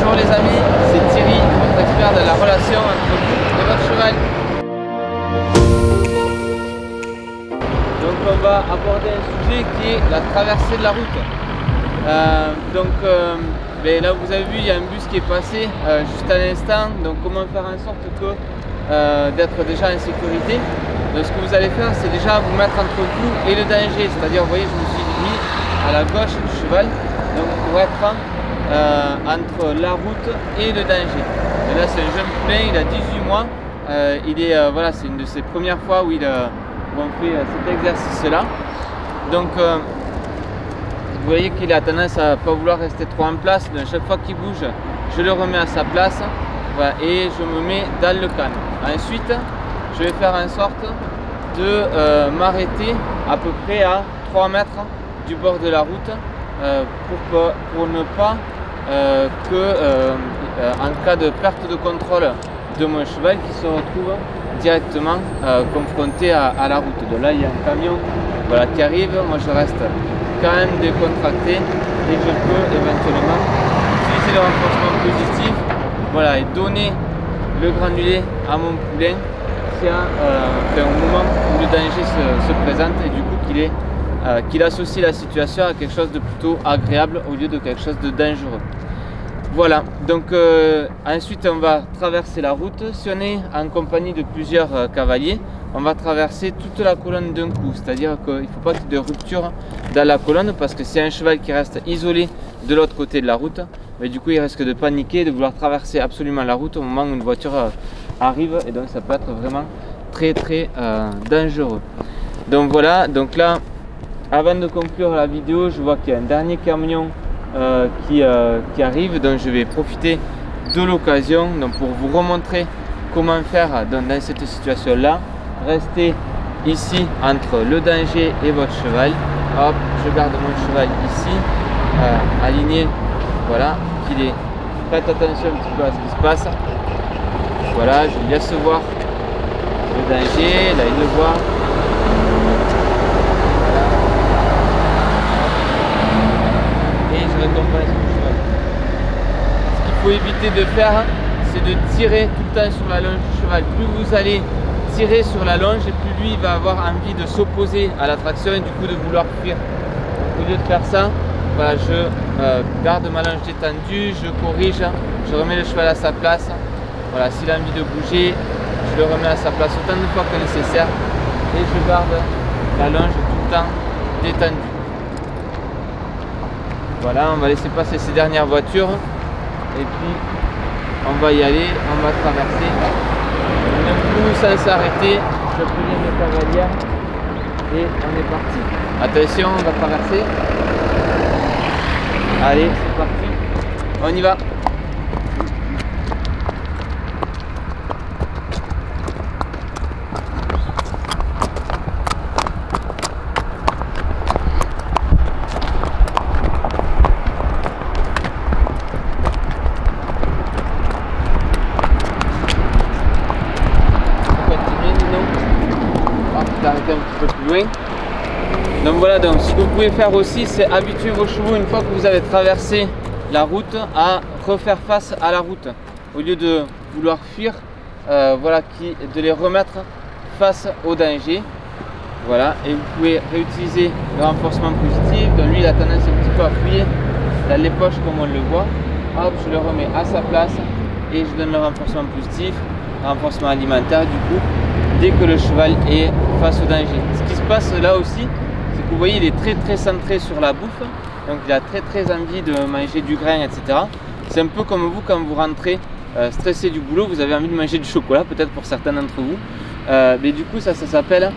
Bonjour les amis, c'est Thierry, votre expert de la relation entre vous et votre cheval. Donc on va aborder un sujet qui est la traversée de la route. Là vous avez vu, il y a un bus qui est passé juste à l'instant. Donc comment faire en sorte que d'être déjà en sécurité. Donc ce que vous allez faire, c'est déjà vous mettre entre vous et le danger. C'est-à-dire, vous voyez, je me suis mis à la gauche du cheval, donc pour être entre la route et le danger. Et là c'est un jeune poulain, il a 18 mois. Voilà, c'est une de ses premières fois où on fait cet exercice-là. Donc vous voyez qu'il a tendance à ne pas vouloir rester trop en place. Donc chaque fois qu'il bouge, je le remets à sa place, voilà, et je me mets dans le calme. Ensuite, je vais faire en sorte de m'arrêter à peu près à 3 mètres du bord de la route pour ne pas en cas de perte de contrôle de mon cheval qui se retrouve directement confronté à la route. Donc là il y a un camion, voilà, qui arrive, moi je reste quand même décontracté et je peux éventuellement utiliser le renforcement positif, voilà, et donner le granulé à mon poulain au moment où le danger se présente et du coup qu'il associe la situation à quelque chose de plutôt agréable au lieu de quelque chose de dangereux. Voilà, donc ensuite on va traverser la route. Si on est en compagnie de plusieurs cavaliers, on va traverser toute la colonne d'un coup, c'est-à-dire qu'il ne faut pas qu'il y ait de rupture dans la colonne, parce que c'est un cheval qui reste isolé de l'autre côté de la route, mais du coup il risque de paniquer, de vouloir traverser absolument la route au moment où une voiture arrive, et donc ça peut être vraiment très dangereux. Donc voilà, donc là avant de conclure la vidéo, je vois qu'il y a un dernier camion qui arrive, donc je vais profiter de l'occasion pour vous remontrer comment faire dans cette situation là. Restez ici entre le danger et votre cheval. Hop, je garde mon cheval ici aligné, voilà, qu'il est. Faites attention un petit peu à ce qui se passe. Voilà, je lui laisse voir le danger, là il le voit. Récompense du cheval. Ce qu'il faut éviter de faire, c'est de tirer tout le temps sur la longe du cheval. Plus vous allez tirer sur la longe, et plus lui il va avoir envie de s'opposer à la traction et du coup de vouloir fuir. Au lieu de faire ça, voilà, je garde ma longe détendue, je corrige, je remets le cheval à sa place. Voilà, s'il a envie de bouger, je le remets à sa place autant de fois que nécessaire et je garde la longe tout le temps détendue. Voilà, on va laisser passer ces dernières voitures et puis on va y aller, on va traverser. D'un coup, sans s'arrêter, je préviens mes cavalières et on est parti. Attention, on va traverser. Allez, c'est parti, on y va. Arrêter un petit peu plus loin. Donc voilà, donc ce que vous pouvez faire aussi, c'est habituer vos chevaux une fois que vous avez traversé la route à refaire face à la route au lieu de vouloir fuir, voilà, de les remettre face au danger. Voilà, et vous pouvez réutiliser le renforcement positif. Donc lui il a tendance un petit peu à fuir dans les poches comme on le voit. Hop, je le remets à sa place et je donne le renforcement positif, renforcement alimentaire du coup, dès que le cheval est face au danger. Ce qui se passe là aussi, c'est que vous voyez, il est très centré sur la bouffe, donc il a très envie de manger du grain, etc. C'est un peu comme vous quand vous rentrez stressé du boulot, vous avez envie de manger du chocolat, peut-être pour certains d'entre vous. Mais du coup, ça s'appelle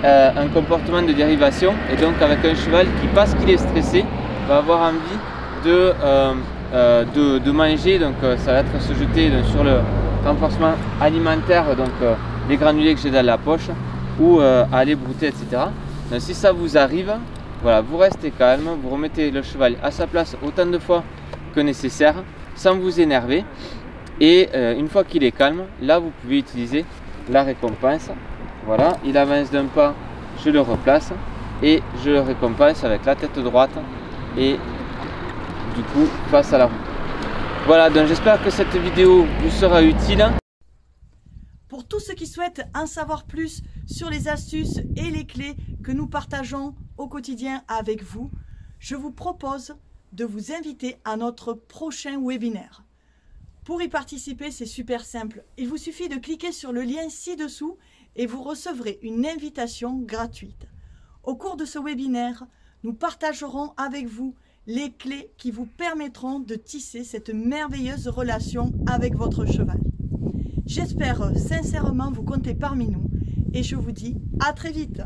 un comportement de dérivation, et donc avec un cheval qui, parce qu'il est stressé, va avoir envie de manger, donc ça va être se jeter sur le renforcement alimentaire, donc les granulés que j'ai dans la poche, ou aller brouter, etc. Donc si ça vous arrive, voilà, vous restez calme, vous remettez le cheval à sa place autant de fois que nécessaire, sans vous énerver, et une fois qu'il est calme, là vous pouvez utiliser la récompense. Voilà, il avance d'un pas, je le replace et je le récompense avec la tête droite et du coup face à la roue. Voilà, donc j'espère que cette vidéo vous sera utile. Pour tous ceux qui souhaitent en savoir plus sur les astuces et les clés que nous partageons au quotidien avec vous, je vous propose de vous inviter à notre prochain webinaire. Pour y participer, c'est super simple. Il vous suffit de cliquer sur le lien ci-dessous et vous recevrez une invitation gratuite. Au cours de ce webinaire, nous partagerons avec vous les clés qui vous permettront de tisser cette merveilleuse relation avec votre cheval. J'espère sincèrement vous compter parmi nous et je vous dis à très vite.